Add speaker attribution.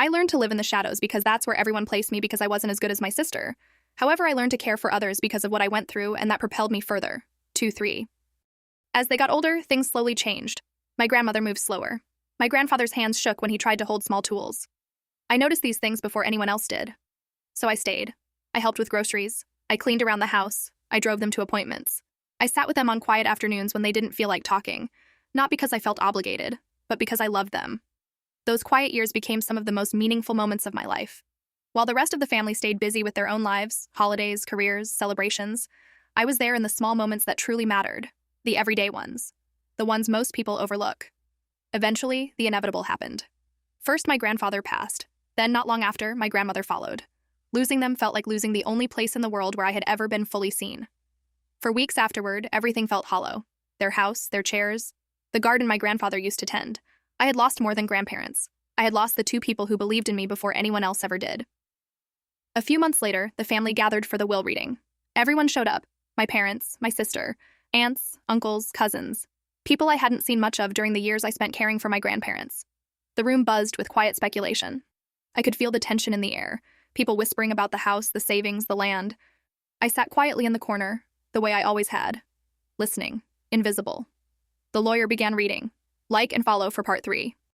Speaker 1: I learned to live in the shadows because that's where everyone placed me because I wasn't as good as my sister. However, I learned to care for others because of what I went through, and that propelled me further. 2-3. As they got older, things slowly changed. My grandmother moved slower. My grandfather's hands shook when he tried to hold small tools. I noticed these things before anyone else did. So I stayed. I helped with groceries. I cleaned around the house. I drove them to appointments. I sat with them on quiet afternoons when they didn't feel like talking, not because I felt obligated, but because I loved them. Those quiet years became some of the most meaningful moments of my life. While the rest of the family stayed busy with their own lives, holidays, careers, celebrations, I was there in the small moments that truly mattered, the everyday ones, the ones most people overlook. Eventually, the inevitable happened. First, my grandfather passed. Then, not long after, my grandmother followed. Losing them felt like losing the only place in the world where I had ever been fully seen. For weeks afterward, everything felt hollow. Their house, their chairs, the garden my grandfather used to tend. I had lost more than grandparents. I had lost the two people who believed in me before anyone else ever did. A few months later, the family gathered for the will reading. Everyone showed up. My parents, my sister, aunts, uncles, cousins. People I hadn't seen much of during the years I spent caring for my grandparents. The room buzzed with quiet speculation. I could feel the tension in the air, people whispering about the house, the savings, the land. I sat quietly in the corner, the way I always had, listening, invisible. The lawyer began reading. Like and follow for part 3.